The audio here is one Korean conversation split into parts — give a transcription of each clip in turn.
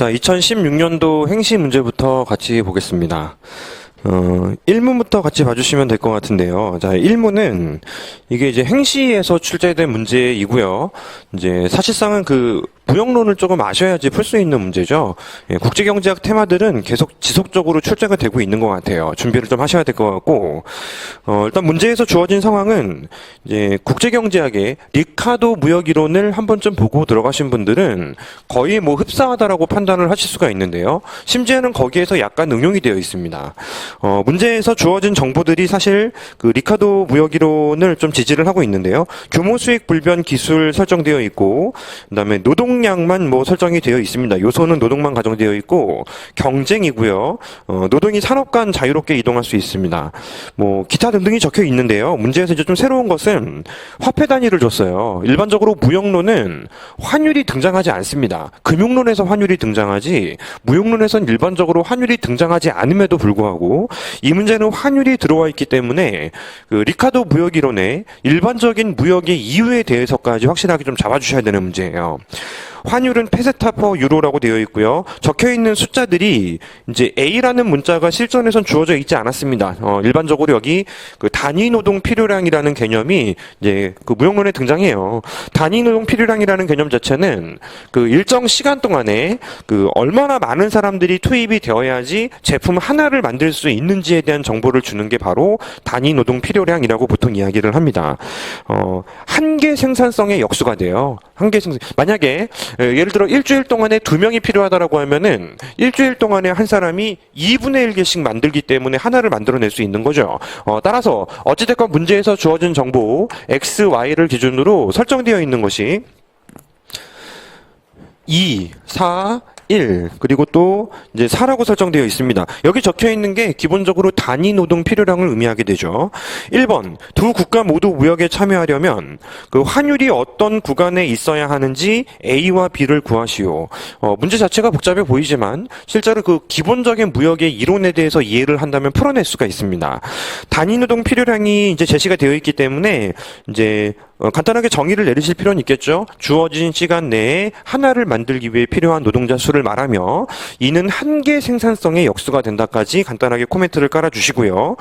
자, 2016년도 행시 문제부터 같이 보겠습니다. 1문부터 같이 봐주시면 될 것 같은데요. 자, 1문은 이게 이제 행시에서 출제된 문제이고요. 이제 사실상은 그 무역론을 조금 아셔야지 풀 수 있는 문제죠. 예, 국제경제학 테마들은 계속 지속적으로 출제가 되고 있는 것 같아요. 준비를 좀 하셔야 될 것 같고, 일단 문제에서 주어진 상황은 이제 국제경제학의 리카도 무역이론을 한 번쯤 보고 들어가신 분들은 거의 뭐 흡사하다라고 판단을 하실 수가 있는데요. 심지어는 거기에서 약간 응용이 되어 있습니다. 문제에서 주어진 정보들이 사실 그 리카도 무역이론을 좀 지지를 하고 있는데요. 규모 수익 불변 기술 설정되어 있고, 그다음에 노동량만 뭐 설정이 되어 있습니다. 요소는 노동만 가정되어 있고, 경쟁이고요. 노동이 산업 간 자유롭게 이동할 수 있습니다. 뭐 기타 등등이 적혀 있는데요. 문제에서 이제 좀 새로운 것은 화폐 단위를 줬어요. 일반적으로 무역론은 환율이 등장하지 않습니다. 금융론에서 환율이 등장하지, 무역론에서는 일반적으로 환율이 등장하지 않음에도 불구하고 이 문제는 환율이 들어와 있기 때문에 그 리카도 무역이론의 일반적인 무역의 이유에 대해서까지 확실하게 좀 잡아주셔야 되는 문제예요. 환율은 페세타 퍼 유로라고 되어 있고요. 적혀있는 숫자들이 이제 A라는 문자가 실전에선 주어져 있지 않았습니다. 일반적으로 여기 그 단위 노동 필요량이라는 개념이 이제 그 무역론에 등장해요. 단위 노동 필요량이라는 개념 자체는 그 일정 시간 동안에 그 얼마나 많은 사람들이 투입이 되어야지 제품 하나를 만들 수 있는지에 대한 정보를 주는 게 바로 단위 노동 필요량이라고 보통 이야기를 합니다. 한계 생산성의 역수가 돼요. 한계 생산. 만약에 예를 들어 일주일 동안에 2명이 필요하다라고 하면은 일주일 동안에 한 사람이 2분의 1개씩 만들기 때문에 하나를 만들어낼 수 있는 거죠. 따라서 어찌됐건 문제에서 주어진 정보 X, Y를 기준으로 설정되어 있는 것이 2, 4, 1 그리고 또 이제 4라고 설정되어 있습니다. 여기 적혀 있는 게 기본적으로 단위 노동 필요량을 의미하게 되죠. 1번, 두 국가 모두 무역에 참여하려면 그 환율이 어떤 구간에 있어야 하는지 A와 B를 구하시오. 문제 자체가 복잡해 보이지만 실제로 그 기본적인 무역의 이론에 대해서 이해를 한다면 풀어낼 수가 있습니다. 단위 노동 필요량이 이제 제시가 되어 있기 때문에 이제 간단하게 정의를 내리실 필요는 있겠죠. 주어진 시간 내에 하나를 만들기 위해 필요한 노동자 수를 말하며 이는 한계 생산성의 역수가 된다까지 간단하게 코멘트를 깔아주시고요.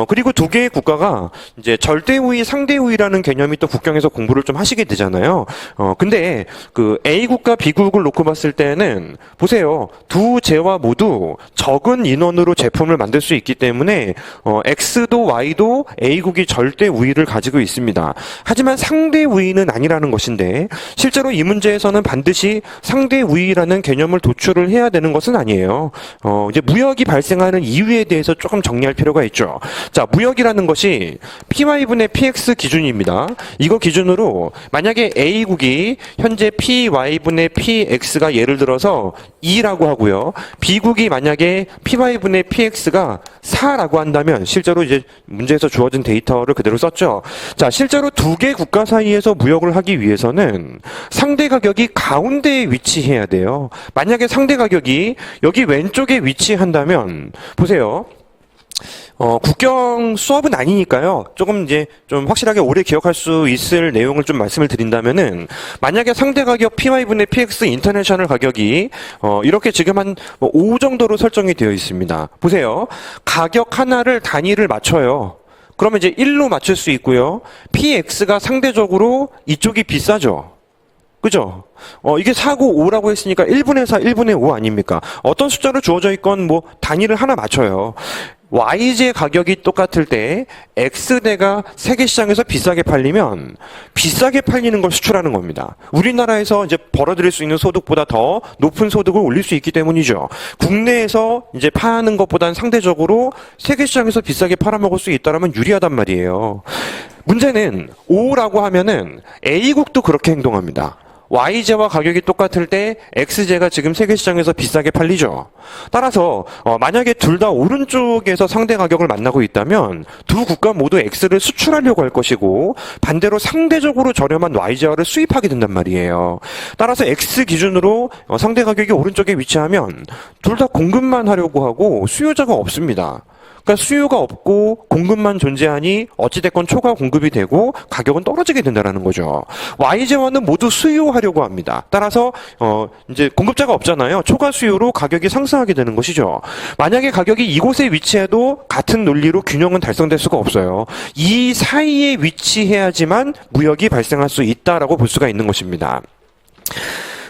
그리고 두 개의 국가가 이제 절대우위, 상대우위라는 개념이 또 국경에서 공부를 좀 하시게 되잖아요. 근데 그 A 국가, B 국을 놓고 봤을 때는 보세요. 두 재와 모두 적은 인원으로 제품을 만들 수 있기 때문에 X도 Y도 A국이 절대 우위를 가지고 있습니다. 하지만 상대 우위는 아니라는 것인데 실제로 이 문제에서는 반드시 상대 우위라는 개념을 도출을 해야 되는 것은 아니에요. 이제 무역이 발생하는 이유에 대해서 조금 정리할 필요가 있죠. 자, 무역이라는 것이 PY분의 PX 기준입니다. 이거 기준으로 만약에 A국이 현재 PY분의 PX가 예를 들어서 2라고 하고요. B국이 만약에 PY분의 PX가 4라고 한다면 실제로 이제 문제에서 주어진 데이터를 그대로 썼죠. 자, 실제로 두 개 국가 사이에서 무역을 하기 위해서는 상대 가격이 가운데에 위치해야 돼요. 만약에 상대 가격이 여기 왼쪽에 위치한다면 보세요. 국경 수업은 아니니까요. 조금 이제 좀 확실하게 오래 기억할 수 있을 내용을 좀 말씀을 드린다면은 만약에 상대 가격 PY분의 PX 인터내셔널 가격이 이렇게 지금 한 5 정도로 설정이 되어 있습니다. 보세요. 가격 하나를 단위를 맞춰요. 그러면 이제 1로 맞출 수 있고요. PX가 상대적으로 이쪽이 비싸죠. 그죠? 이게 4고 5라고 했으니까 1분의 4, 1분의 5 아닙니까? 어떤 숫자로 주어져 있건 뭐 단위를 하나 맞춰요. YJ 가격이 똑같을 때 X대가 세계 시장에서 비싸게 팔리면 비싸게 팔리는 걸 수출하는 겁니다. 우리나라에서 이제 벌어들일 수 있는 소득보다 더 높은 소득을 올릴 수 있기 때문이죠. 국내에서 이제 파는 것보다는 상대적으로 세계 시장에서 비싸게 팔아먹을 수 있다라면 유리하단 말이에요. 문제는 5라고 하면은 A국도 그렇게 행동합니다. YJ와 가격이 똑같을 때 XJ가 지금 세계시장에서 비싸게 팔리죠. 따라서 만약에 둘 다 오른쪽에서 상대 가격을 만나고 있다면 두 국가 모두 X를 수출하려고 할 것이고 반대로 상대적으로 저렴한 YJ를 수입하게 된단 말이에요. 따라서 X 기준으로 상대 가격이 오른쪽에 위치하면 둘 다 공급만 하려고 하고 수요자가 없습니다. 그러니까 수요가 없고 공급만 존재하니 어찌됐건 초과 공급이 되고 가격은 떨어지게 된다는 거죠. YJ와는 모두 수요하려고 합니다. 따라서 이제 공급자가 없잖아요. 초과 수요로 가격이 상승하게 되는 것이죠. 만약에 가격이 이곳에 위치해도 같은 논리로 균형은 달성될 수가 없어요. 이 사이에 위치해야지만 무역이 발생할 수 있다라고 볼 수가 있는 것입니다.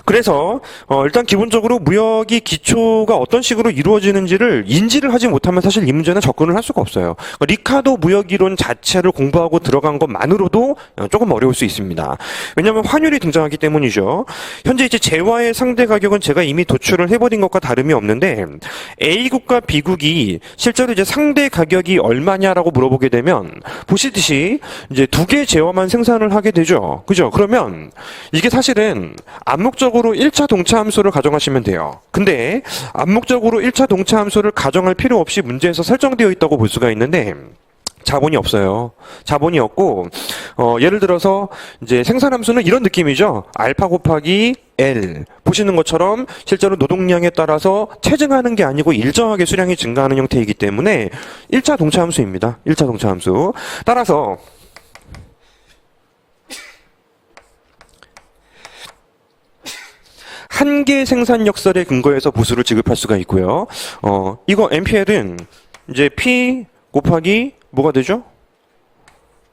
그래서 일단 기본적으로 무역이 기초가 어떤 식으로 이루어지는지를 인지를 하지 못하면 사실 이 문제는 접근을 할 수가 없어요. 리카도 무역이론 자체를 공부하고 들어간 것만으로도 조금 어려울 수 있습니다. 왜냐하면 환율이 등장하기 때문이죠. 현재 이제 재화의 상대 가격은 제가 이미 도출을 해버린 것과 다름이 없는데 A국과 B국이 실제로 이제 상대 가격이 얼마냐라고 물어보게 되면 보시듯이 이제 두 개의 재화만 생산을 하게 되죠. 그죠? 그러면 이게 사실은 암묵적으로 1차 동차 함수를 가정하시면 돼요. 근데 암묵적으로 1차 동차 함수를 가정할 필요 없이 문제에서 설정되어 있다고 볼 수가 있는데 자본이 없어요. 자본이 없고 예를 들어서 이제 생산함수는 이런 느낌이죠. 알파 곱하기 L 보시는 것처럼 실제로 노동량에 따라서 체증하는 게 아니고 일정하게 수량이 증가하는 형태이기 때문에 1차 동차 함수입니다. 1차 동차 함수. 따라서 한 개 생산 역설에 근거해서 보수를 지급할 수가 있고요. 이거 MPL은 이제 P 곱하기 뭐가 되죠?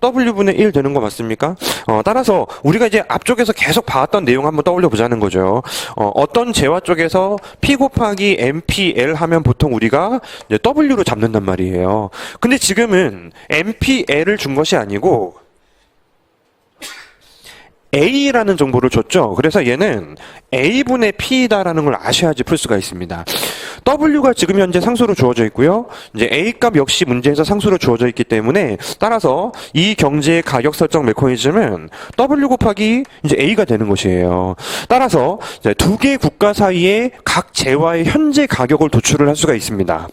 W분의 1 되는 거 맞습니까? 따라서 우리가 이제 앞쪽에서 계속 봐왔던 내용 한번 떠올려 보자는 거죠. 어떤 재화 쪽에서 P 곱하기 MPL 하면 보통 우리가 이제 W로 잡는단 말이에요. 근데 지금은 MPL을 준 것이 아니고 A라는 정보를 줬죠. 그래서 얘는 A분의 P다라는 걸 아셔야지 풀 수가 있습니다. W가 지금 현재 상수로 주어져 있고요. 이제 A 값 역시 문제에서 상수로 주어져 있기 때문에 따라서 이 경제의 가격 설정 메커니즘은 W 곱하기 이제 A가 되는 것이에요. 따라서 이제 두 개의 국가 사이에 각 재화의 현재 가격을 도출을 할 수가 있습니다.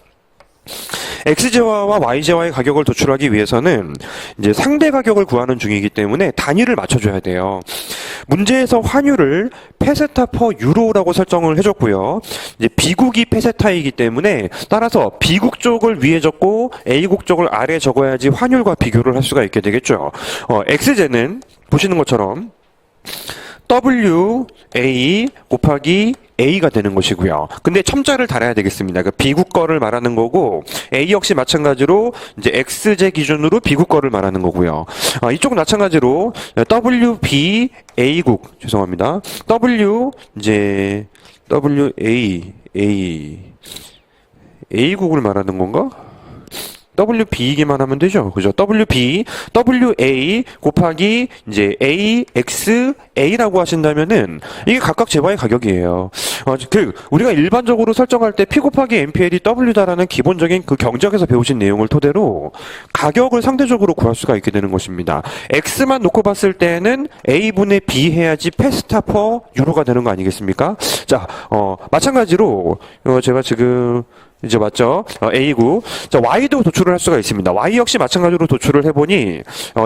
X재화와 Y재화의 가격을 도출하기 위해서는 이제 상대 가격을 구하는 중이기 때문에 단위를 맞춰줘야 돼요. 문제에서 환율을 페세타 퍼 유로라고 설정을 해줬고요. 이제 B국이 페세타이기 때문에 따라서 B국 쪽을 위에 적고 A국 쪽을 아래에 적어야지 환율과 비교를 할 수가 있게 되겠죠. X제는 보시는 것처럼 WA 곱하기 A가 되는 것이고요. 근데 첨자를 달아야 되겠습니다. 그 B국 거를 말하는 거고 A 역시 마찬가지로 이제 X제 기준으로 B국 거를 말하는 거고요. 이쪽은 마찬가지로 WB A국 죄송합니다. W 이제 A국을 말하는 건가? WB이기만 하면 되죠. 그죠? WA 곱하기 이제 AXA라고 하신다면은 이게 각각 재화의 가격이에요. 우리가 일반적으로 설정할 때 P 곱하기 MPL이 W다라는 기본적인 그 경제학에서 배우신 내용을 토대로 가격을 상대적으로 구할 수가 있게 되는 것입니다. X만 놓고 봤을 때는 A분의 B 해야지 페스타 퍼 유로가 되는 거 아니겠습니까? 자, 마찬가지로 제가 지금 이제 맞죠? A구. 자, Y도 도출을 할 수가 있습니다. Y 역시 마찬가지로 도출을 해보니,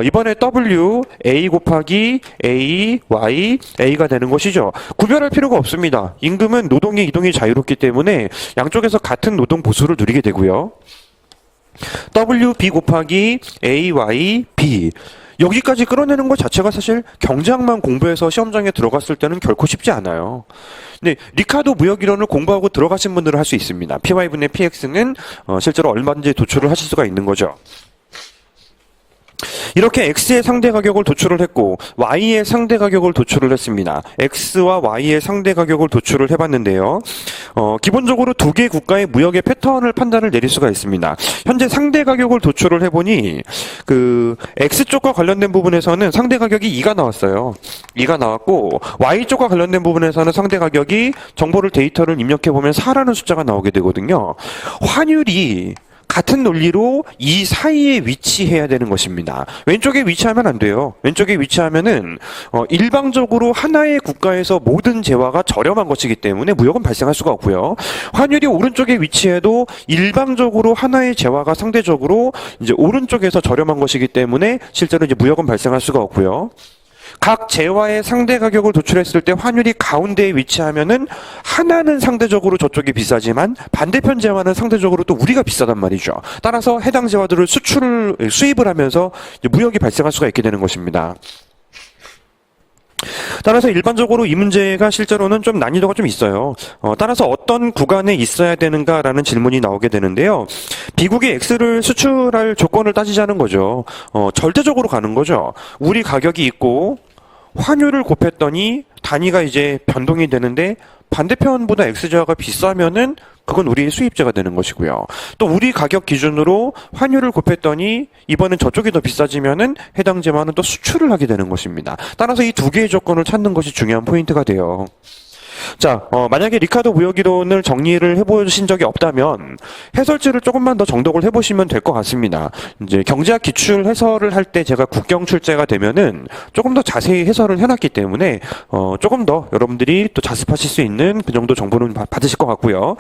이번에 W, A 곱하기 A, Y, A가 되는 것이죠. 구별할 필요가 없습니다. 임금은 노동의 이동이 자유롭기 때문에 양쪽에서 같은 노동 보수를 누리게 되고요. WB 곱하기 AY, B. 여기까지 끌어내는 것 자체가 사실 경제학만 공부해서 시험장에 들어갔을 때는 결코 쉽지 않아요. 근데 리카도 무역이론을 공부하고 들어가신 분들은 할 수 있습니다. PY분의 PX는 실제로 얼마든지 도출을 하실 수가 있는 거죠. 이렇게 X의 상대 가격을 도출을 했고 Y의 상대 가격을 도출을 했습니다. X와 Y의 상대 가격을 도출을 해봤는데요. 기본적으로 두 개의 국가의 무역의 패턴을 판단을 내릴 수가 있습니다. 현재 상대 가격을 도출을 해보니 그 X쪽과 관련된 부분에서는 상대 가격이 2가 나왔어요. 2가 나왔고 Y쪽과 관련된 부분에서는 상대 가격이 정보를 데이터를 입력해보면 4라는 숫자가 나오게 되거든요. 환율이 같은 논리로 이 사이에 위치해야 되는 것입니다. 왼쪽에 위치하면 안 돼요. 왼쪽에 위치하면은 일방적으로 하나의 국가에서 모든 재화가 저렴한 것이기 때문에 무역은 발생할 수가 없고요. 환율이 오른쪽에 위치해도 일방적으로 하나의 재화가 상대적으로 이제 오른쪽에서 저렴한 것이기 때문에 실제로 이제 무역은 발생할 수가 없고요. 각 재화의 상대 가격을 도출했을 때 환율이 가운데에 위치하면은 하나는 상대적으로 저쪽이 비싸지만 반대편 재화는 상대적으로 또 우리가 비싸단 말이죠. 따라서 해당 재화들을 수입을 하면서 무역이 발생할 수가 있게 되는 것입니다. 따라서 일반적으로 이 문제가 실제로는 좀 난이도가 좀 있어요. 따라서 어떤 구간에 있어야 되는가라는 질문이 나오게 되는데요. 비국이 X를 수출할 조건을 따지자는 거죠. 절대적으로 가는 거죠. 우리 가격이 있고 환율을 곱했더니 단위가 이제 변동이 되는데 반대편보다 X재화가 비싸면은 그건 우리의 수입재가 되는 것이고요. 또 우리 가격 기준으로 환율을 곱했더니 이번엔 저쪽이 더 비싸지면은 해당 재화는 또 수출을 하게 되는 것입니다. 따라서 이 두 개의 조건을 찾는 것이 중요한 포인트가 돼요. 자, 만약에 리카르도 무역이론을 정리를 해보신 적이 없다면 해설지를 조금만 더 정독을 해보시면 될 것 같습니다. 이제 경제학 기출 해설을 할 때 제가 국경 출제가 되면은 조금 더 자세히 해설을 해놨기 때문에 조금 더 여러분들이 또 자습하실 수 있는 그 정도 정보는 받으실 것 같고요.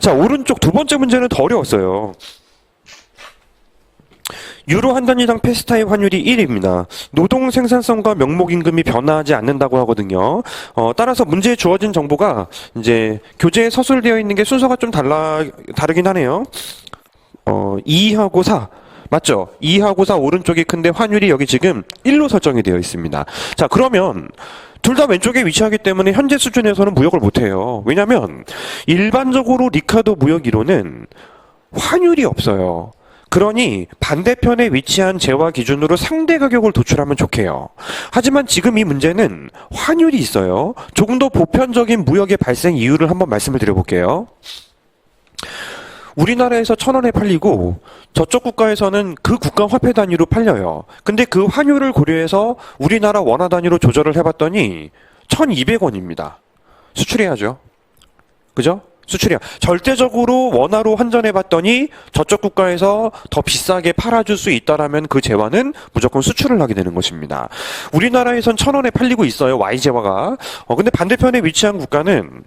자, 오른쪽 두 번째 문제는 더 어려웠어요. 유로 한 단위당 페스타의 환율이 1입니다. 노동 생산성과 명목임금이 변화하지 않는다고 하거든요. 따라서 문제에 주어진 정보가 이제 교재에 서술되어 있는 게 순서가 좀 다르긴 하네요. 2하고 4. 맞죠? 2하고 4 오른쪽이 큰데 환율이 여기 지금 1로 설정이 되어 있습니다. 자, 그러면 둘 다 왼쪽에 위치하기 때문에 현재 수준에서는 무역을 못해요. 왜냐면 일반적으로 리카르도 무역이론은 환율이 없어요. 그러니 반대편에 위치한 재화 기준으로 상대 가격을 도출하면 좋게요. 하지만 지금 이 문제는 환율이 있어요. 조금 더 보편적인 무역의 발생 이유를 한번 말씀을 드려볼게요. 우리나라에서 1,000원에 팔리고 저쪽 국가에서는 그 국가 화폐 단위로 팔려요. 근데 그 환율을 고려해서 우리나라 원화 단위로 조절을 해봤더니 1,200원입니다. 수출해야죠. 그죠? 수출이야. 절대적으로 원화로 환전해봤더니 저쪽 국가에서 더 비싸게 팔아줄 수 있다라면 그 재화는 무조건 수출을 하게 되는 것입니다. 우리나라에선 1,000원에 팔리고 있어요. Y재화가. 근데 반대편에 위치한 국가는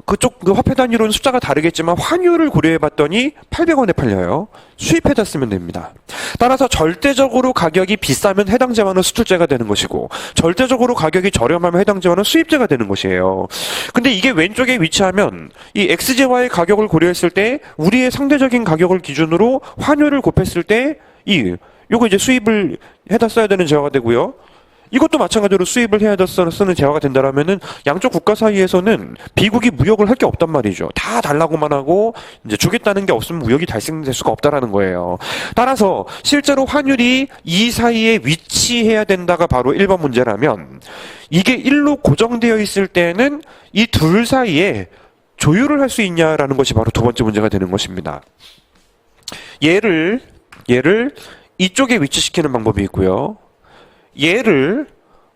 그쪽 그 화폐 단위로는 숫자가 다르겠지만 환율을 고려해봤더니 800원에 팔려요. 수입해다 쓰면 됩니다. 따라서 절대적으로 가격이 비싸면 해당 재화는 수출재가 되는 것이고 절대적으로 가격이 저렴하면 해당 재화는 수입재가 되는 것이에요. 근데 이게 왼쪽에 위치하면 이 X재화의 가격을 고려했을 때 우리의 상대적인 가격을 기준으로 환율을 곱했을 때 요거 이제 수입을 해다 써야 되는 재화가 되고요. 이것도 마찬가지로 수입을 해야 쓰는 재화가 된다라면은 양쪽 국가 사이에서는 비국이 무역을 할 게 없단 말이죠. 다 달라고만 하고 이제 주겠다는 게 없으면 무역이 발생될 수가 없다라는 거예요. 따라서 실제로 환율이 이 사이에 위치해야 된다가 바로 1번 문제라면 이게 1로 고정되어 있을 때는 이 둘 사이에 조율을 할 수 있냐라는 것이 바로 두 번째 문제가 되는 것입니다. 얘를 이쪽에 위치시키는 방법이 있고요. 얘를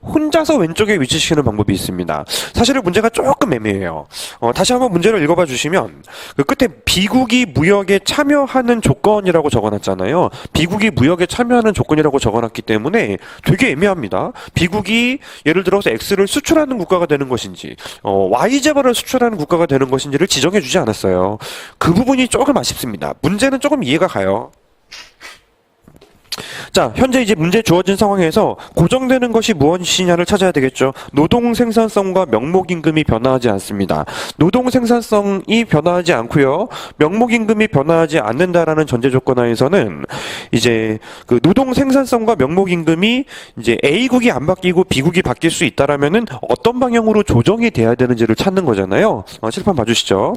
혼자서 왼쪽에 위치시키는 방법이 있습니다. 사실은 문제가 조금 애매해요. 다시 한번 문제를 읽어봐 주시면 그 끝에 비국이 무역에 참여하는 조건이라고 적어놨잖아요. 비국이 무역에 참여하는 조건이라고 적어놨기 때문에 되게 애매합니다. 비국이 예를 들어서 X를 수출하는 국가가 되는 것인지 Y재화를 수출하는 국가가 되는 것인지를 지정해 주지 않았어요. 그 부분이 조금 아쉽습니다. 문제는 조금 이해가 가요. 자, 현재 이제 문제 주어진 상황에서 고정되는 것이 무엇이냐를 찾아야 되겠죠. 노동 생산성과 명목 임금이 변화하지 않습니다. 노동 생산성이 변화하지 않고요. 명목 임금이 변화하지 않는다라는 전제 조건 하에서는 이제 그 노동 생산성과 명목 임금이 이제 A국이 안 바뀌고 B국이 바뀔 수 있다라면은 어떤 방향으로 조정이 돼야 되는지를 찾는 거잖아요. 칠판 봐주시죠.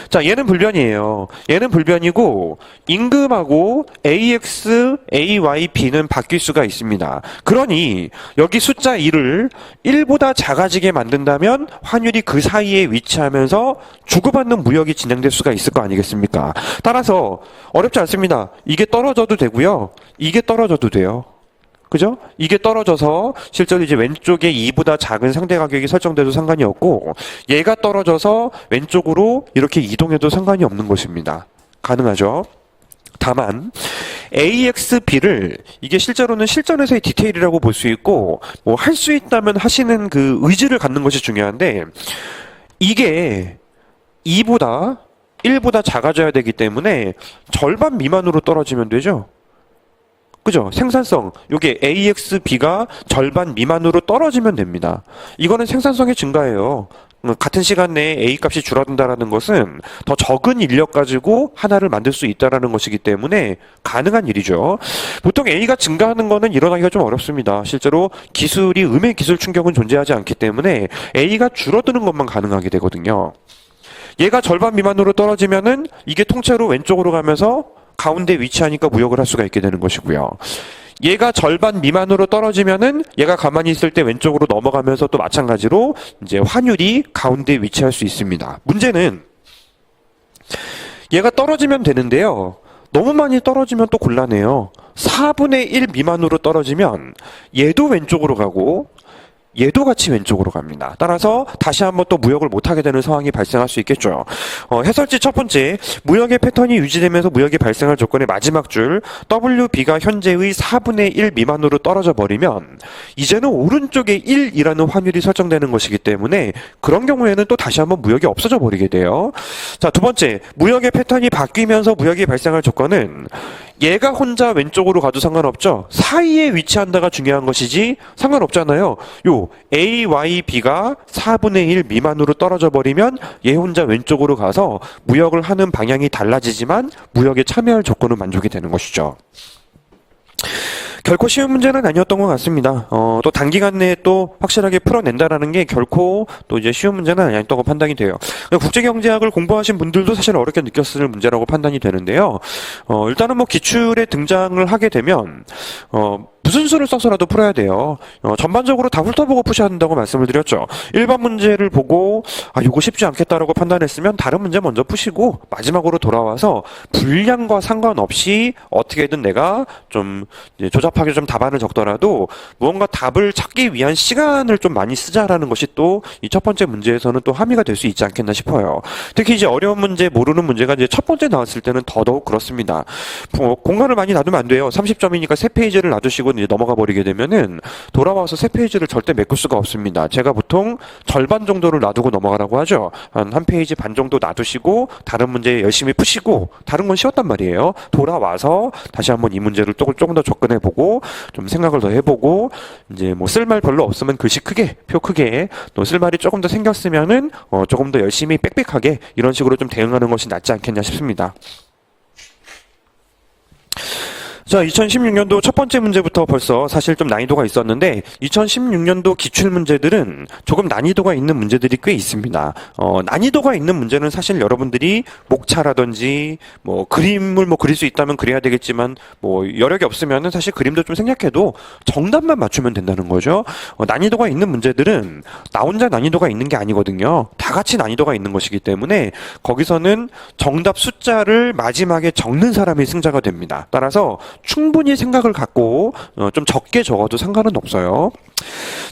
자, 얘는 불변이에요. 얘는 불변이고 임금하고 AX, AY, B는 바뀔 수가 있습니다. 그러니 여기 숫자 1을 1보다 작아지게 만든다면 환율이 그 사이에 위치하면서 주고받는 무역이 진행될 수가 있을 거 아니겠습니까? 따라서 어렵지 않습니다. 이게 떨어져도 되고요. 이게 떨어져도 돼요. 그죠? 이게 떨어져서 실제로 이제 왼쪽에 2보다 작은 상대 가격이 설정돼도 상관이 없고 얘가 떨어져서 왼쪽으로 이렇게 이동해도 상관이 없는 것입니다. 가능하죠? 다만 AXB를 이게 실제로는 실전에서의 디테일이라고 볼 수 있고 뭐 할 수 있다면 하시는 그 의지를 갖는 것이 중요한데 이게 2보다 1보다 작아져야 되기 때문에 절반 미만으로 떨어지면 되죠. 그죠? 생산성. 요게 AXB가 절반 미만으로 떨어지면 됩니다. 이거는 생산성의 증가예요. 같은 시간 내에 A 값이 줄어든다라는 것은 더 적은 인력 가지고 하나를 만들 수 있다라는 것이기 때문에 가능한 일이죠. 보통 A가 증가하는 거는 일어나기가 좀 어렵습니다. 실제로 기술이 음의 기술 충격은 존재하지 않기 때문에 A가 줄어드는 것만 가능하게 되거든요. 얘가 절반 미만으로 떨어지면은 이게 통째로 왼쪽으로 가면서 가운데 위치하니까 무역을 할 수가 있게 되는 것이고요. 얘가 절반 미만으로 떨어지면은 얘가 가만히 있을 때 왼쪽으로 넘어가면서 또 마찬가지로 이제 환율이 가운데 위치할 수 있습니다. 문제는 얘가 떨어지면 되는데요. 너무 많이 떨어지면 또 곤란해요. 4분의 1 미만으로 떨어지면 얘도 왼쪽으로 가고 얘도 같이 왼쪽으로 갑니다. 따라서 다시 한번 또 무역을 못하게 되는 상황이 발생할 수 있겠죠. 해설지 첫 번째, 무역의 패턴이 유지되면서 무역이 발생할 조건의 마지막 줄 WB가 현재의 4분의 1 미만으로 떨어져 버리면 이제는 오른쪽에 1이라는 환율이 설정되는 것이기 때문에 그런 경우에는 또 다시 한번 무역이 없어져 버리게 돼요. 자, 두 번째, 무역의 패턴이 바뀌면서 무역이 발생할 조건은 얘가 혼자 왼쪽으로 가도 상관없죠. 사이에 위치한다가 중요한 것이지 상관없잖아요. 요 AYB가 4분의 1 미만으로 떨어져 버리면 얘 혼자 왼쪽으로 가서 무역을 하는 방향이 달라지지만 무역에 참여할 조건은 만족이 되는 것이죠. 결코 쉬운 문제는 아니었던 것 같습니다. 또 단기간 내에 또 확실하게 풀어낸다라는 게 결코 또 이제 쉬운 문제는 아니었다고 판단이 돼요. 국제경제학을 공부하신 분들도 사실 어렵게 느꼈을 문제라고 판단이 되는데요. 일단은 뭐 기출에 등장을 하게 되면, 무슨 수를 써서라도 풀어야 돼요. 전반적으로 다 훑어보고 푸셔야 한다고 말씀을 드렸죠. 1번 문제를 보고 이거 쉽지 않겠다라고 판단했으면 다른 문제 먼저 푸시고 마지막으로 돌아와서 분량과 상관없이 어떻게든 내가 좀 조잡하게 좀 답안을 적더라도 무언가 답을 찾기 위한 시간을 좀 많이 쓰자라는 것이 또 이 첫 번째 문제에서는 또 함의가 될 수 있지 않겠나 싶어요. 특히 이제 어려운 문제, 모르는 문제가 이제 첫 번째 나왔을 때는 더더욱 그렇습니다. 공간을 많이 놔두면 안 돼요. 30점이니까 3페이지를 놔두시고 이제 넘어가 버리게 되면은 돌아와서 3페이지를 절대 메꿀 수가 없습니다. 제가 보통 절반 정도를 놔두고 넘어가라고 하죠. 한 페이지 반 정도 놔두시고 다른 문제 열심히 푸시고 다른 건 쉬웠단 말이에요. 돌아와서 다시 한번 이 문제를 조금 더 접근해보고 좀 생각을 더 해보고 이제 뭐 쓸 말 별로 없으면 글씨 크게 표 크게 또 쓸 말이 조금 더 생겼으면은 조금 더 열심히 빽빽하게 이런 식으로 좀 대응하는 것이 낫지 않겠냐 싶습니다. 자, 2016년도 첫 번째 문제부터 벌써 사실 좀 난이도가 있었는데 2016년도 기출문제들은 조금 난이도가 있는 문제들이 꽤 있습니다. 난이도가 있는 문제는 사실 여러분들이 목차라든지 뭐 그림을 뭐 그릴 수 있다면 그려야 되겠지만 뭐 여력이 없으면은 사실 그림도 좀 생략해도 정답만 맞추면 된다는 거죠. 난이도가 있는 문제들은 나 혼자 난이도가 있는 게 아니거든요. 다 같이 난이도가 있는 것이기 때문에 거기서는 정답 숫자를 마지막에 적는 사람이 승자가 됩니다. 따라서 충분히 생각을 갖고 좀 적게 적어도 상관은 없어요.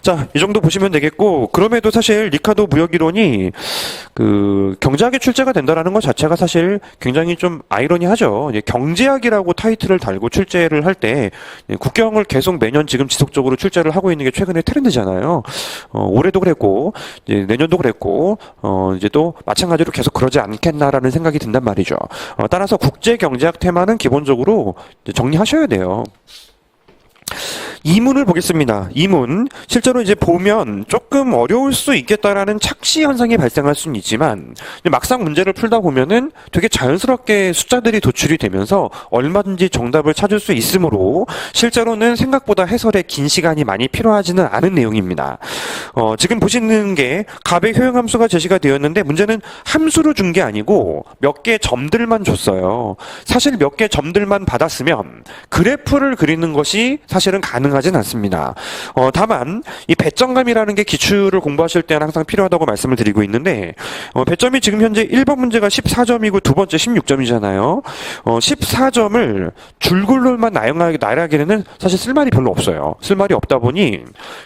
자, 이 정도 보시면 되겠고, 그럼에도 사실 리카도 무역이론이 그 경제학의 출제가 된다라는 것 자체가 사실 굉장히 좀 아이러니하죠. 이제 경제학이라고 타이틀을 달고 출제를 할 때 국경을 계속 매년 지금 지속적으로 출제를 하고 있는 게 최근의 트렌드잖아요. 올해도 그랬고 이제 내년도 그랬고 이제 또 마찬가지로 계속 그러지 않겠나라는 생각이 든단 말이죠. 따라서 국제 경제학 테마는 기본적으로 정리하셔야 돼요. 2문을 보겠습니다. 2문. 실제로 이제 보면 조금 어려울 수 있겠다라는 착시 현상이 발생할 수는 있지만 막상 문제를 풀다 보면은 되게 자연스럽게 숫자들이 도출이 되면서 얼마든지 정답을 찾을 수 있으므로 실제로는 생각보다 해설에 긴 시간이 많이 필요하지는 않은 내용입니다. 지금 보시는 게 값의 효용 함수가 제시가 되었는데 문제는 함수로 준 게 아니고 몇 개 점들만 줬어요. 사실 몇 개 점들만 받았으면 그래프를 그리는 것이 사실은 가능하진 않습니다. 다만 이 배점감이라는 게 기출을 공부하실 때는 항상 필요하다고 말씀을 드리고 있는데 배점이 지금 현재 1번 문제가 14점이고 두 번째 16점이잖아요. 14점을 줄글로만 나열하기에는 사실 쓸말이 별로 없어요. 쓸말이 없다 보니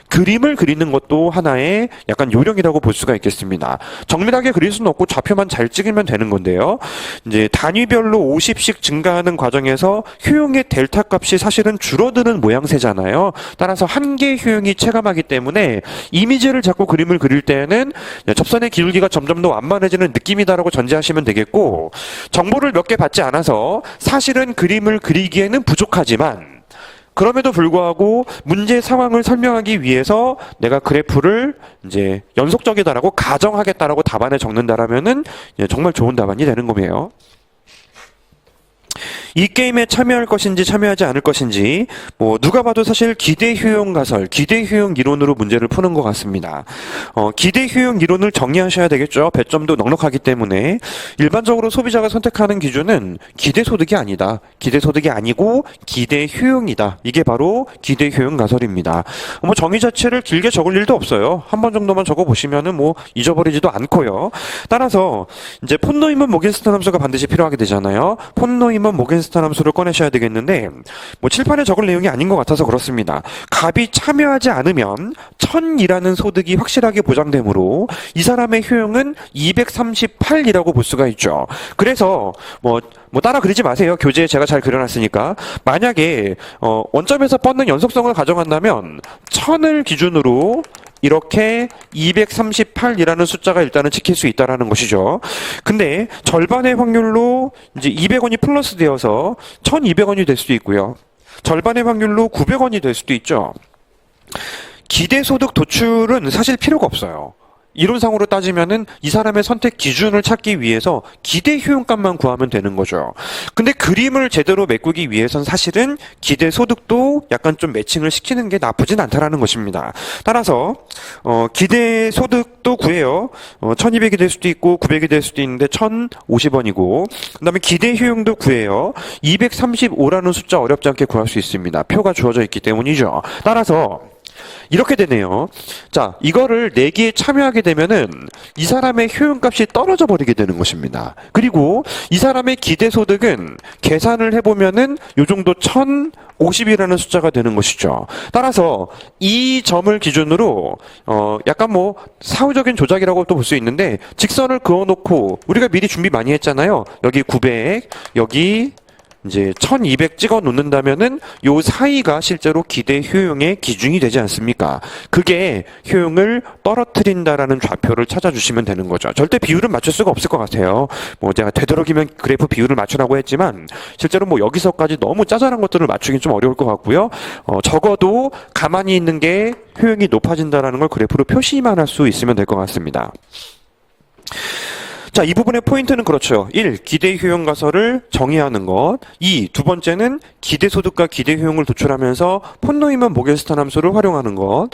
그림을 그리는 것도 하나의 약간 요령이라고 볼 수가 있겠습니다. 정밀하게 그릴 수는 없고 좌표만 잘 찍으면 되는 건데요. 이제 단위별로 50씩 증가하는 과정에서 효용의 델타 값이 사실은 줄어드는 모양새잖아요. 따라서 한계 효용이 체감하기 때문에 이미지를 잡고 그림을 그릴 때에는 접선의 기울기가 점점 더 완만해지는 느낌이다라고 전제하시면 되겠고 정보를 몇 개 받지 않아서 사실은 그림을 그리기에는 부족하지만 그럼에도 불구하고 문제 상황을 설명하기 위해서 내가 그래프를 이제 연속적이다라고 가정하겠다라고 답안에 적는다라면은 정말 좋은 답안이 되는 거예요. 이 게임에 참여할 것인지 참여하지 않을 것인지 뭐 누가 봐도 사실 기대 효용 가설, 기대 효용 이론으로 문제를 푸는 것 같습니다. 기대 효용 이론을 정리하셔야 되겠죠. 배점도 넉넉하기 때문에 일반적으로 소비자가 선택하는 기준은 기대 소득이 아니다. 기대 소득이 아니고 기대 효용이다. 이게 바로 기대 효용 가설입니다. 뭐 정의 자체를 길게 적을 일도 없어요. 한 번 정도만 적어 보시면은 뭐 잊어버리지도 않고요. 따라서 이제 폰노이먼 모겐스탄 함수가 반드시 필요하게 되잖아요. 폰노이먼 모겐스탄 함수를 꺼내셔야 되겠는데 뭐 칠판에 적을 내용이 아닌 것 같아서 그렇습니다. 값이 참여하지 않으면 1000이라는 소득이 확실하게 보장되므로 이 사람의 효용은 238이라고 볼 수가 있죠. 그래서 뭐 따라 그리지 마세요. 교재에 제가 잘 그려놨으니까. 만약에 원점에서 뻗는 연속성을 가정한다면 1000을 기준으로 이렇게 238이라는 숫자가 일단은 지킬 수 있다라는 것이죠. 근데 절반의 확률로 이제 200원이 플러스 되어서 1200원이 될 수도 있고요. 절반의 확률로 900원이 될 수도 있죠. 기대소득 도출은 사실 필요가 없어요. 이론상으로 따지면은 이 사람의 선택 기준을 찾기 위해서 기대 효용값만 구하면 되는 거죠. 근데 그림을 제대로 메꾸기 위해선 사실은 기대 소득도 약간 좀 매칭을 시키는 게 나쁘진 않다라는 것입니다. 따라서 기대 소득도 구해요. 1200이 될 수도 있고 900이 될 수도 있는데 1050원이고 그다음에 기대 효용도 구해요. 235라는 숫자 어렵지 않게 구할 수 있습니다. 표가 주어져 있기 때문이죠. 따라서 이렇게 되네요. 자, 이거를 내기에 참여하게 되면은 이 사람의 효용값이 떨어져 버리게 되는 것입니다. 그리고 이 사람의 기대소득은 계산을 해보면은 요 정도 1050이라는 숫자가 되는 것이죠. 따라서 이 점을 기준으로 약간 뭐 사후적인 조작이라고 또 볼 수 있는데 직선을 그어놓고 우리가 미리 준비 많이 했잖아요. 여기 900, 여기 이제 1200 찍어 놓는다면은 요 사이가 실제로 기대 효용의 기준이 되지 않습니까? 그게 효용을 떨어뜨린다라는 좌표를 찾아주시면 되는 거죠. 절대 비율은 맞출 수가 없을 것 같아요. 뭐 제가 되도록이면 그래프 비율을 맞추라고 했지만 실제로 뭐 여기서까지 너무 짜잘한 것들을 맞추긴 좀 어려울 것 같고요. 적어도 가만히 있는 게 효용이 높아진다라는 걸 그래프로 표시만 할 수 있으면 될 것 같습니다. 자, 이 부분의 포인트는 그렇죠. 1. 기대 효용 가설을 정의하는 것. 2. 두 번째는 기대 소득과 기대 효용을 도출하면서 폰노이먼 모겐스탄 함수를 활용하는 것.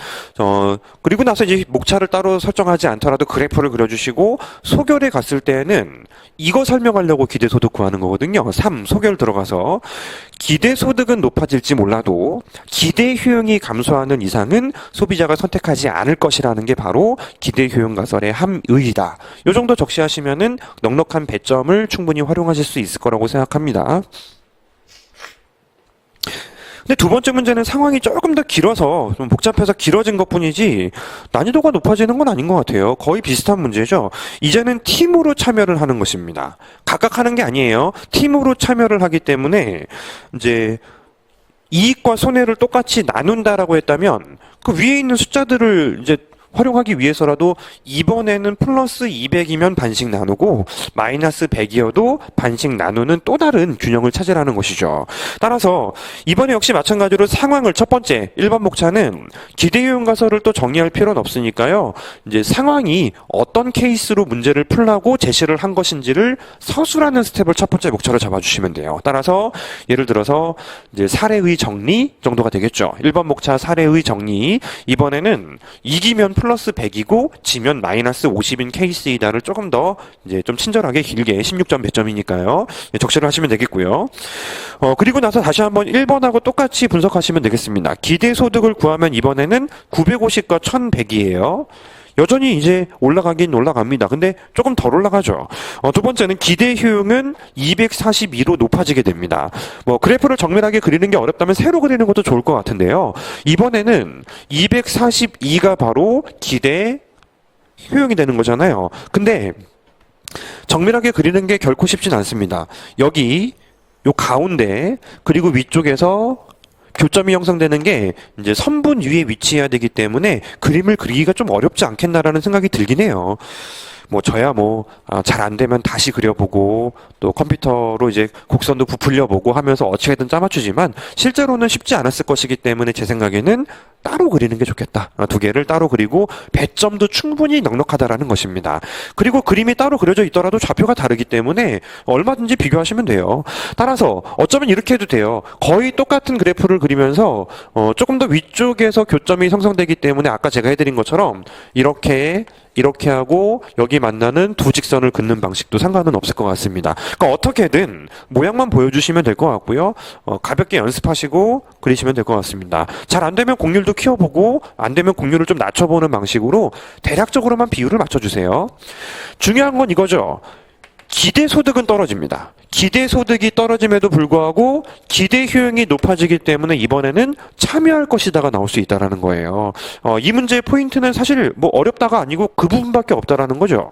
그리고 나서 이제 목차를 따로 설정하지 않더라도 그래프를 그려주시고 소결에 갔을 때는 이거 설명하려고 기대 소득 구하는 거거든요. 3. 소결 들어가서 기대 소득은 높아질지 몰라도 기대 효용이 감소하는 이상은 소비자가 선택하지 않을 것이라는 게 바로 기대 효용 가설의 함의이다. 요 정도 적시하시면 는 넉넉한 배점을 충분히 활용하실 수 있을 거라고 생각합니다. 근데 두 번째 문제는 상황이 조금 더 길어서 좀 복잡해서 길어진 것뿐이지 난이도가 높아지는 건 아닌 것 같아요. 거의 비슷한 문제죠. 이제는 팀으로 참여를 하는 것입니다. 각각 하는 게 아니에요. 팀으로 참여를 하기 때문에 이제 이익과 손해를 똑같이 나눈다라고 했다면 그 위에 있는 숫자들을 이제 활용하기 위해서라도 이번에는 플러스 200이면 반씩 나누고 마이너스 100이어도 반씩 나누는 또 다른 균형을 찾으라는 것이죠. 따라서 이번에 역시 마찬가지로 상황을 첫 번째 1번 목차는 기대효용 가설을 또 정리할 필요는 없으니까요. 이제 상황이 어떤 케이스로 문제를 풀라고 제시를 한 것인지를 서술하는 스텝을 첫 번째 목차로 잡아주시면 돼요. 따라서 예를 들어서 이제 사례의 정리 정도가 되겠죠. 1번 목차 사례의 정리. 이번에는 이기면 플러스 100이고 지면 마이너스 50인 케이스이다를 조금 더 이제 좀 친절하게 길게 16점 배점이니까요. 적시를 하시면 되겠고요. 그리고 나서 다시 한번 1번하고 똑같이 분석하시면 되겠습니다. 기대 소득을 구하면 이번에는 950과 1100이에요. 여전히 이제 올라가긴 올라갑니다. 근데 조금 덜 올라가죠. 두 번째는 기대 효용은 242로 높아지게 됩니다. 뭐 그래프를 정밀하게 그리는 게 어렵다면 세로 그리는 것도 좋을 것 같은데요. 이번에는 242가 바로 기대 효용이 되는 거잖아요. 근데 정밀하게 그리는 게 결코 쉽진 않습니다. 여기 요 가운데 그리고 위쪽에서 교점이 형성되는 게 이제 선분 위에 위치해야 되기 때문에 그림을 그리기가 좀 어렵지 않겠나라는 생각이 들긴 해요. 뭐 저야 뭐 잘 안 되면 다시 그려보고 또 컴퓨터로 이제 곡선도 부풀려보고 하면서 어떻게든 짜맞추지만 실제로는 쉽지 않았을 것이기 때문에 제 생각에는 따로 그리는 게 좋겠다. 두 개를 따로 그리고 배점도 충분히 넉넉하다라는 것입니다. 그리고 그림이 따로 그려져 있더라도 좌표가 다르기 때문에 얼마든지 비교하시면 돼요. 따라서 어쩌면 이렇게 해도 돼요. 거의 똑같은 그래프를 그리면서 조금 더 위쪽에서 교점이 형성되기 때문에 아까 제가 해드린 것처럼 이렇게 하고 여기 만나는 두 직선을 긋는 방식도 상관은 없을 것 같습니다. 그러니까 어떻게든 모양만 보여주시면 될 것 같고요. 가볍게 연습하시고 그리시면 될 것 같습니다. 잘 안 되면 곡률도 키워보고 안 되면 곡률을 좀 낮춰보는 방식으로 대략적으로만 비율을 맞춰주세요. 중요한 건 이거죠. 기대소득은 떨어집니다. 기대소득이 떨어짐에도 불구하고 기대 효용이 높아지기 때문에 이번에는 참여할 것이다가 나올 수 있다는 거예요. 이 문제의 포인트는 사실 뭐 어렵다가 아니고 그 부분밖에 없다라는 거죠.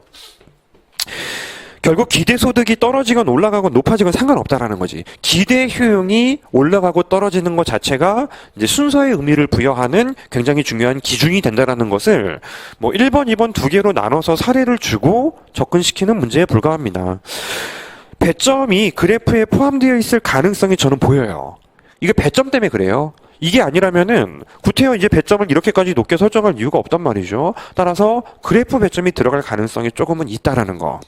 결국 기대소득이 떨어지건 올라가건 높아지건 상관없다라는 거지. 기대 효용이 올라가고 떨어지는 것 자체가 이제 순서의 의미를 부여하는 굉장히 중요한 기준이 된다라는 것을 뭐 1번, 2번 두 개로 나눠서 사례를 주고 접근시키는 문제에 불과합니다. 배점이 그래프에 포함되어 있을 가능성이 저는 보여요. 이게 배점 때문에 그래요. 이게 아니라면은 구태여 이제 배점을 이렇게까지 높게 설정할 이유가 없단 말이죠. 따라서 그래프 배점이 들어갈 가능성이 조금은 있다라는 거.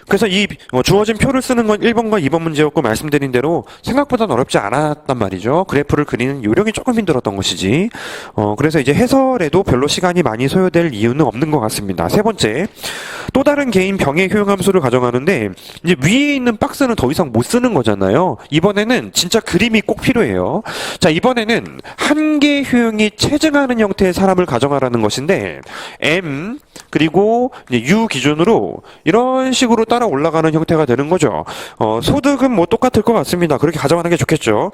그래서 이 주어진 표를 쓰는 건 1번과 2번 문제였고 말씀드린 대로 생각보다는 어렵지 않았단 말이죠. 그래프를 그리는 요령이 조금 힘들었던 것이지. 그래서 이제 해설에도 별로 시간이 많이 소요될 이유는 없는 것 같습니다. 세 번째, 또 다른 개인 병의 효용 함수를 가져가는데 이제 위에 있는 박스는 더 이상 못 쓰는 거잖아요. 이번에는 진짜 그림이 꼭 필요해요. 자, 이번에는 한계 효용이 체증하는 형태의 사람을 가져가라는 것인데 M 그리고 이제 U 기준으로 이런 식으로 따라 올라가는 형태가 되는 거죠. 소득은 뭐 똑같을 것 같습니다. 그렇게 가져가는 게 좋겠죠.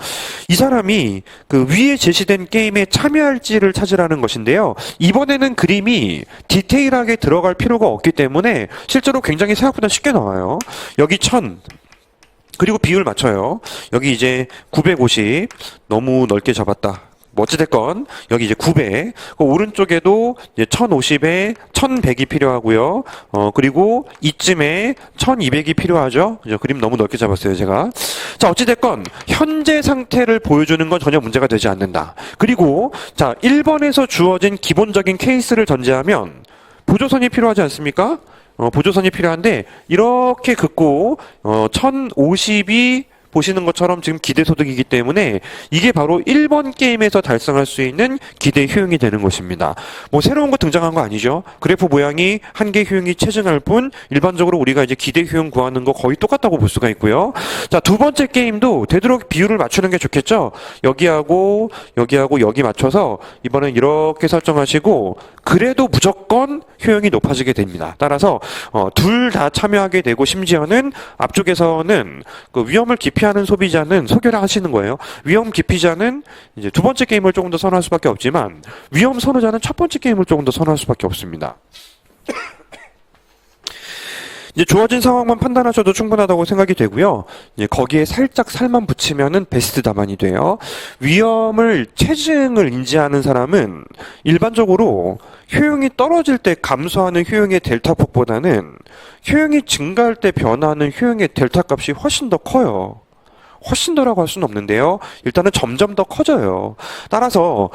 이 사람이 그 위에 제시된 게임에 참여할지를 찾으라는 것인데요. 이번에는 그림이 디테일하게 들어갈 필요가 없기 때문에 실제로 굉장히 생각보다 쉽게 나와요. 여기 1000 그리고 비율 맞춰요. 여기 이제 950 너무 넓게 잡았다. 뭐 어찌됐건 여기 이제 900 그 오른쪽에도 이제 1050에 1100이 필요하고요. 그리고 이쯤에 1200이 필요하죠. 그림 너무 넓게 잡았어요 제가. 자, 어찌됐건 현재 상태를 보여주는 건 전혀 문제가 되지 않는다. 그리고 자 1번에서 주어진 기본적인 케이스를 전제하면 보조선이 필요하지 않습니까? 보조선이 필요한데 이렇게 긋고 1050이 보시는 것처럼 지금 기대소득이기 때문에 이게 바로 1번 게임에서 달성할 수 있는 기대 효용이 되는 것입니다. 뭐 새로운 거 등장한 거 아니죠? 그래프 모양이 한계 효용이 체증할 뿐 일반적으로 우리가 이제 기대 효용 구하는 거 거의 똑같다고 볼 수가 있고요. 자, 두 번째 게임도 되도록 비율을 맞추는 게 좋겠죠? 여기하고 여기 맞춰서 이번엔 이렇게 설정하시고 그래도 무조건 효용이 높아지게 됩니다. 따라서 둘 다 참여하게 되고 심지어는 앞쪽에서는 그 위험을 기피하는 소비자는 소개를 하시는 거예요. 위험 기피자는 이제 두 번째 게임을 조금 더 선호할 수밖에 없지만 위험 선호자는 첫 번째 게임을 조금 더 선호할 수밖에 없습니다. 이제 주어진 상황만 판단하셔도 충분하다고 생각이 되고요. 이제 거기에 살짝 살만 붙이면은 베스트 답안이 돼요. 위험을 체증을 인지하는 사람은 일반적으로 효용이 떨어질 때 감소하는 효용의 델타 폭보다는 효용이 증가할 때 변화하는 효용의 델타 값이 훨씬 더 커요. 훨씬 더라고 할 수는 없는데요. 일단은 점점 더 커져요. 따라서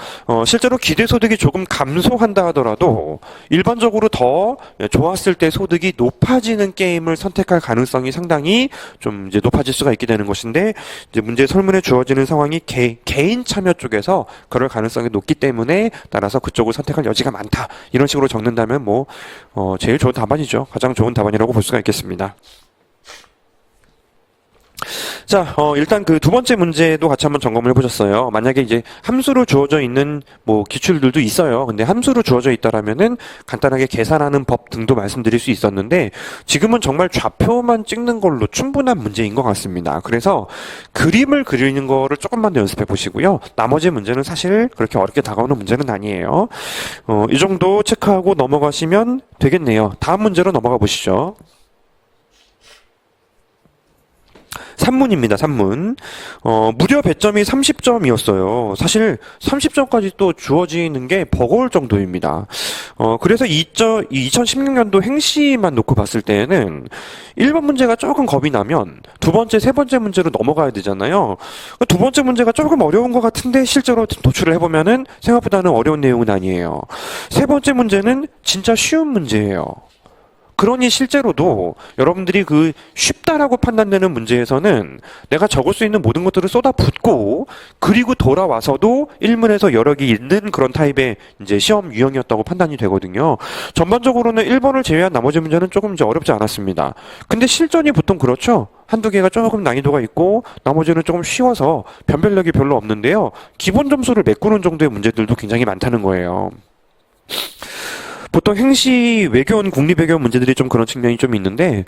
실제로 기대소득이 조금 감소한다 하더라도 일반적으로 더 좋았을 때 소득이 높아지는 게임을 선택할 가능성이 상당히 좀 이제 높아질 수가 있게 되는 것인데 이제 문제 설문에 주어지는 상황이 개인 참여 쪽에서 그럴 가능성이 높기 때문에 따라서 그쪽을 선택할 여지가 많다. 이런 식으로 적는다면 뭐 제일 좋은 답안이죠. 가장 좋은 답안이라고 볼 수가 있겠습니다. 자, 일단 그 두 번째 문제도 같이 한번 점검을 해보셨어요. 만약에 이제 함수로 주어져 있는 뭐 기출들도 있어요. 근데 함수로 주어져 있다라면은 간단하게 계산하는 법 등도 말씀드릴 수 있었는데 지금은 정말 좌표만 찍는 걸로 충분한 문제인 것 같습니다. 그래서 그림을 그리는 거를 조금만 더 연습해 보시고요. 나머지 문제는 사실 그렇게 어렵게 다가오는 문제는 아니에요. 이 정도 체크하고 넘어가시면 되겠네요. 다음 문제로 넘어가 보시죠. 산문입니다, 산문. 무려 배점이 30점이었어요. 사실 30점까지 또 주어지는 게 버거울 정도입니다. 그래서 2016년도 행시만 놓고 봤을 때에는 1번 문제가 조금 겁이 나면 두 번째, 세 번째 문제로 넘어가야 되잖아요. 두 번째 문제가 조금 어려운 것 같은데 실제로 도출을 해보면은 생각보다는 어려운 내용은 아니에요. 세 번째 문제는 진짜 쉬운 문제예요. 그러니 실제로도 여러분들이 그 쉽다라고 판단되는 문제에서는 내가 적을 수 있는 모든 것들을 쏟아붓고 그리고 돌아와서도 1문에서 여러 개 읽는 그런 타입의 이제 시험 유형이었다고 판단이 되거든요. 전반적으로는 1번을 제외한 나머지 문제는 조금 이제 어렵지 않았습니다. 근데 실전이 보통 그렇죠. 한두 개가 조금 난이도가 있고 나머지는 조금 쉬워서 변별력이 별로 없는데요. 기본 점수를 메꾸는 정도의 문제들도 굉장히 많다는 거예요. 보통 행시 외교원 국립외교원 문제들이 좀 그런 측면이 좀 있는데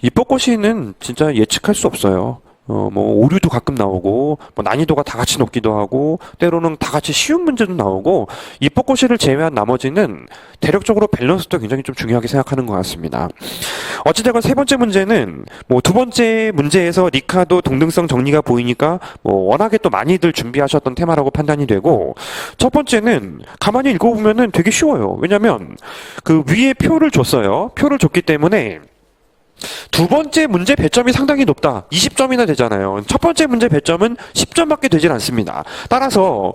입법고시는 진짜 예측할 수 없어요. 뭐 오류도 가끔 나오고 뭐 난이도가 다 같이 높기도 하고 때로는 다 같이 쉬운 문제도 나오고 입법고시를 제외한 나머지는 대략적으로 밸런스도 굉장히 좀 중요하게 생각하는 것 같습니다. 어찌되건 세 번째 문제는 뭐 두 번째 문제에서 리카도 동등성 정리가 보이니까 뭐 워낙에 또 많이들 준비하셨던 테마라고 판단이 되고 첫 번째는 가만히 읽어보면은 되게 쉬워요. 왜냐면 그 위에 표를 줬어요. 표를 줬기 때문에 두 번째 문제 배점이 상당히 높다. 20점이나 되잖아요. 첫 번째 문제 배점은 10점밖에 되질 않습니다. 따라서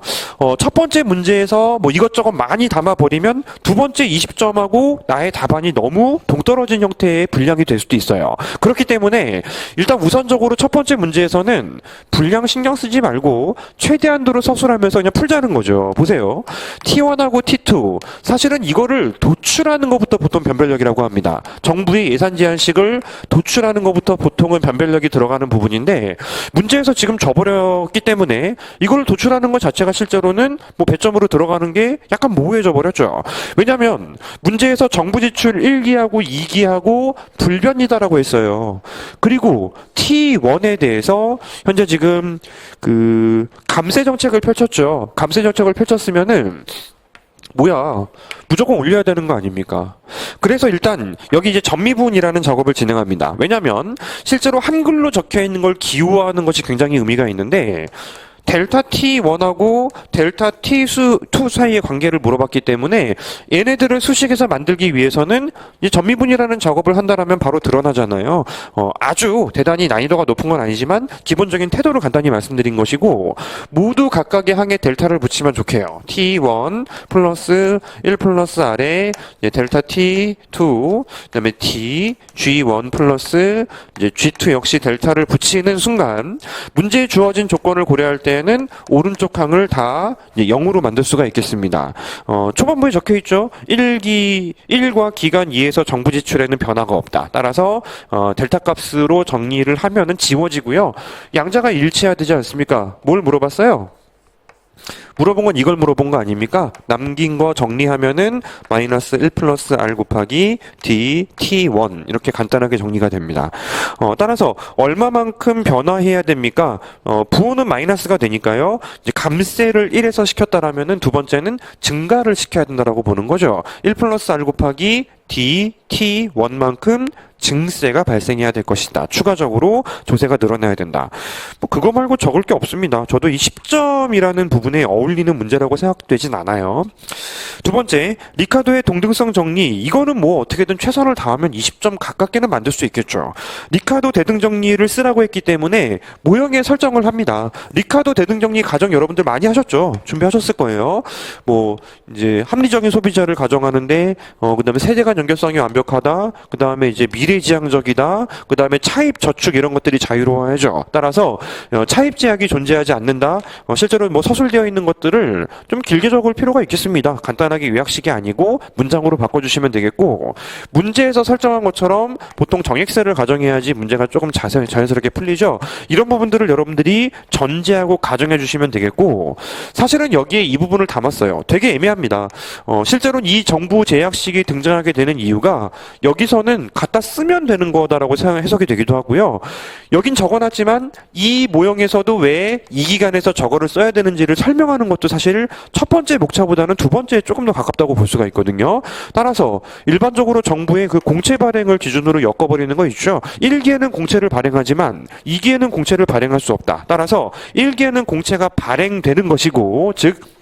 첫 번째 문제에서 뭐 이것저것 많이 담아버리면 두 번째 20점하고 나의 답안이 너무 동떨어진 형태의 분량이 될 수도 있어요. 그렇기 때문에 일단 우선적으로 첫 번째 문제에서는 분량 신경 쓰지 말고 최대한도로 서술하면서 그냥 풀자는 거죠. 보세요. T1하고 T2 사실은 이거를 도출하는 것부터 보통 변별력이라고 합니다. 정부의 예산 제한식을 도출하는 것부터 보통은 변별력이 들어가는 부분인데 문제에서 지금 져버렸기 때문에 이걸 도출하는 것 자체가 실제로는 뭐 배점으로 들어가는 게 약간 모호해져 버렸죠. 왜냐하면 문제에서 정부 지출 1기하고 2기하고 불변이다라고 했어요. 그리고 T1에 대해서 현재 지금 그 감세 정책을 펼쳤죠. 감세 정책을 펼쳤으면은 뭐야 무조건 올려야 되는 거 아닙니까? 그래서 일단 여기 이제 전미분이라는 작업을 진행합니다. 왜냐하면 실제로 한글로 적혀 있는 걸 기호화하는 것이 굉장히 의미가 있는데 델타 T1하고 델타 T2 사이의 관계를 물어봤기 때문에 얘네들을 수식에서 만들기 위해서는 이제 전미분이라는 작업을 한다라면 바로 드러나잖아요. 아주 대단히 난이도가 높은 건 아니지만 기본적인 태도를 간단히 말씀드린 것이고 모두 각각의 항에 델타를 붙이면 좋게요. T1 플러스 1 플러스 아래 델타 T2 그다음에 T G1 플러스 이제 G2 역시 델타를 붙이는 순간 문제에 주어진 조건을 고려할 때 는 오른쪽 항을 다 0으로 만들 수가 있겠습니다. 초반부에 적혀있죠. 1과 기간 2에서 정부 지출에는 변화가 없다. 따라서 델타 값으로 정리를 하면은 지워지고요. 양자가 일치해야 되지 않습니까? 뭘 물어봤어요? 물어본 건 이걸 물어본 거 아닙니까? 남긴 거 정리하면은 마이너스 1 플러스 R 곱하기 D T1 이렇게 간단하게 정리가 됩니다. 따라서 얼마만큼 변화해야 됩니까? 부호는 마이너스가 되니까요. 이제 감세를 1에서 시켰다라면은 두 번째는 증가를 시켜야 된다라고 보는 거죠. 1 플러스 R 곱하기 D T1만큼 증세가 발생해야 될 것이다. 추가적으로 조세가 늘어나야 된다. 뭐 그거 말고 적을 게 없습니다. 저도 이 10점이라는 부분에 어울리는 문제라고 생각되진 않아요. 두 번째, 리카도의 동등성 정리. 이거는 뭐 어떻게든 최선을 다하면 20점 가깝게는 만들 수 있겠죠. 리카도 대등 정리를 쓰라고 했기 때문에 모형에 설정을 합니다. 리카도 대등 정리 가정 여러분들 많이 하셨죠? 준비하셨을 거예요. 뭐 이제 합리적인 소비자를 가정하는데 그다음에 세대 간 연결성이 완벽하다. 그다음에 이제 미래지향적이다. 그다음에 차입 저축 이런 것들이 자유로워야죠. 따라서 차입 제약이 존재하지 않는다. 실제로 뭐 서술되어 있는 것들을 좀 길게 적을 필요가 있겠습니다. 간단하게 요약식이 아니고 문장으로 바꿔주시면 되겠고 문제에서 설정한 것처럼 보통 정액세를 가정해야지 문제가 조금 자연스럽게 풀리죠. 이런 부분들을 여러분들이 전제하고 가정해 주시면 되겠고 사실은 여기에 이 부분을 담았어요. 되게 애매합니다. 실제로는 이 정부 제약식이 등장하게 되는 이유가 여기서는 갖다 쓰면 되는 거다라고 해석이 되기도 하고요. 여긴 적어놨지만 이 모형에서도 왜 이 기간에서 저거를 써야 되는지를 설명하는 수거하는 것도 사실 첫 번째 목차보다는 두 번째에 조금 더 가깝다고 볼 수가 있거든요. 따라서 일반적으로 정부의 그 공채 발행을 기준으로 엮어버리는 거 있죠. 1기에는 공채를 발행하지만 2기에는 공채를 발행할 수 없다. 따라서 1기에는 공채가 발행되는 것이고, 즉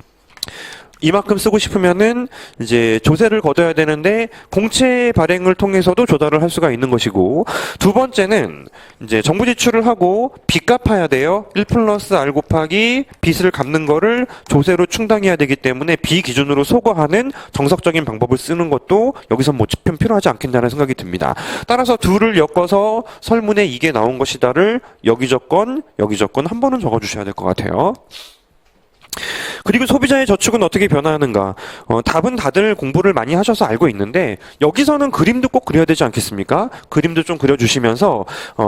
이만큼 쓰고 싶으면은 이제 조세를 걷어야 되는데 공채 발행을 통해서도 조달을 할 수가 있는 것이고, 두 번째는 이제 정부 지출을 하고 빚 갚아야 돼요. 1 플러스 R 곱하기 빚을 갚는 거를 조세로 충당해야 되기 때문에 비기준으로 소거하는 정석적인 방법을 쓰는 것도 여기서 뭐 필요하지 않겠냐는 생각이 듭니다. 따라서 둘을 엮어서 설문에 이게 나온 것이다를 여기 조건 한 번은 적어주셔야 될 것 같아요. 그리고 소비자의 저축은 어떻게 변화하는가? 답은 다들 공부를 많이 하셔서 알고 있는데, 여기서는 그림도 꼭 그려야 되지 않겠습니까? 그림도 좀 그려주시면서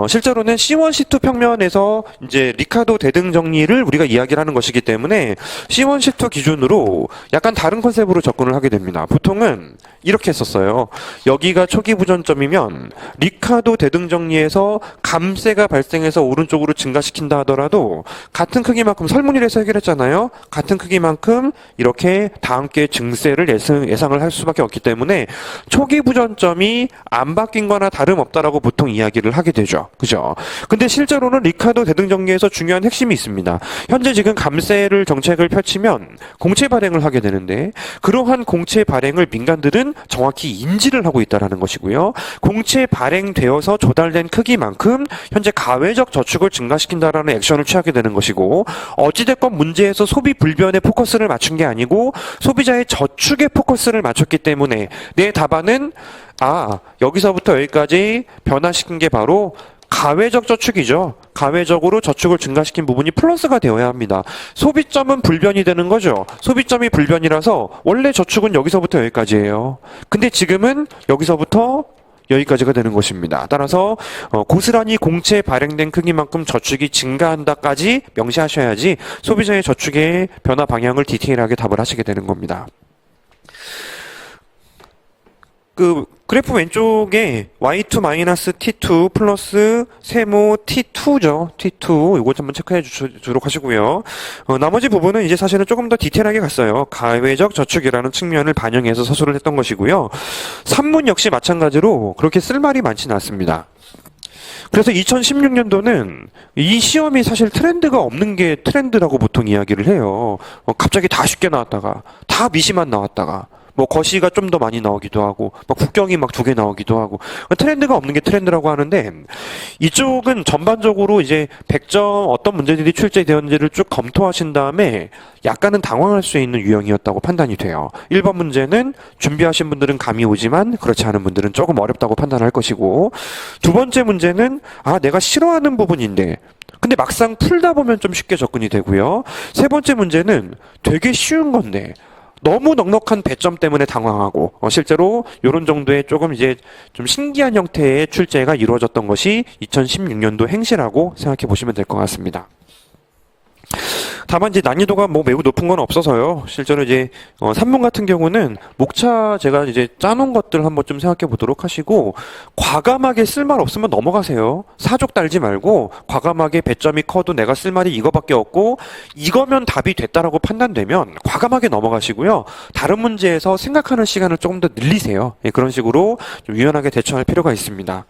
실제로는 C1, C2 평면에서 이제 리카도 대등 정리를 우리가 이야기를 하는 것이기 때문에 C1, C2 기준으로 약간 다른 컨셉으로 접근을 하게 됩니다. 보통은 이렇게 했었어요. 여기가 초기 부전점이면 리카도 대등 정리에서 감세가 발생해서 오른쪽으로 증가시킨다 하더라도 같은 크기만큼 설문을 해서 해결했잖아요. 같은 크기만큼 이렇게 다 함께 증세를 예상을 할 수밖에 없기 때문에 초기 부전점이 안 바뀐 거나 다름없다라고 보통 이야기를 하게 되죠. 그죠? 근데 실제로는 리카도 대등정리에서 중요한 핵심이 있습니다. 현재 지금 감세를 정책을 펼치면 공채 발행을 하게 되는데, 그러한 공채 발행을 민간들은 정확히 인지를 하고 있다는 것이고요. 공채 발행되어서 조달된 크기만큼 현재 가외적 저축을 증가시킨다라는 액션을 취하게 되는 것이고, 어찌됐건 문제에서 소비 불변에 포커스를 맞춘 게 아니고 소비자의 저축에 포커스를 맞췄기 때문에 내 답안은 여기서부터 여기까지 변화시킨 게 바로 가외적 저축이죠. 가외적으로 저축을 증가시킨 부분이 플러스가 되어야 합니다. 소비점은 불변이 되는 거죠. 소비점이 불변이라서 원래 저축은 여기서부터 여기까지예요. 근데 지금은 여기서부터 여기까지가 되는 것입니다. 따라서 고스란히 공채 발행된 크기만큼 저축이 증가한다까지 명시하셔야지 소비자의 저축의 변화 방향을 디테일하게 답을 하시게 되는 겁니다. 그 그래프 왼쪽에 Y2-T2 플러스 세모 T2죠. T2 이거 한번 체크해 주도록 하시고요. 나머지 부분은 이제 사실은 조금 더 디테일하게 갔어요. 가외적 저축이라는 측면을 반영해서 서술을 했던 것이고요. 산문 역시 마찬가지로 그렇게 쓸 말이 많지는 않습니다. 그래서 2016년도는 이 시험이 사실 트렌드가 없는 게 트렌드라고 보통 이야기를 해요. 갑자기 다 쉽게 나왔다가 다 미시만 나왔다가 뭐 거시가 좀 더 많이 나오기도 하고 막 국경이 막 2개 나오기도 하고, 트렌드가 없는 게 트렌드라고 하는데, 이쪽은 전반적으로 이제 100점 어떤 문제들이 출제되었는지를 쭉 검토하신 다음에 약간은 당황할 수 있는 유형이었다고 판단이 돼요. 1번 문제는 준비하신 분들은 감이 오지만 그렇지 않은 분들은 조금 어렵다고 판단할 것이고, 두 번째 문제는 내가 싫어하는 부분인데 근데 막상 풀다 보면 좀 쉽게 접근이 되고요. 세 번째 문제는 되게 쉬운 건데 너무 넉넉한 배점 때문에 당황하고, 실제로 이런 정도의 조금 이제 좀 신기한 형태의 출제가 이루어졌던 것이 2016년도 행시라고 생각해 보시면 될 것 같습니다. 다만 이제 난이도가 뭐 매우 높은 건 없어서요. 실제로 이제 산문 같은 경우는 목차 제가 이제 짜놓은 것들 한번 좀 생각해 보도록 하시고, 과감하게 쓸 말 없으면 넘어가세요. 사족 달지 말고 과감하게 배점이 커도 내가 쓸 말이 이거밖에 없고 이거면 답이 됐다라고 판단되면 과감하게 넘어가시고요. 다른 문제에서 생각하는 시간을 조금 더 늘리세요. 그런 식으로 좀 유연하게 대처할 필요가 있습니다.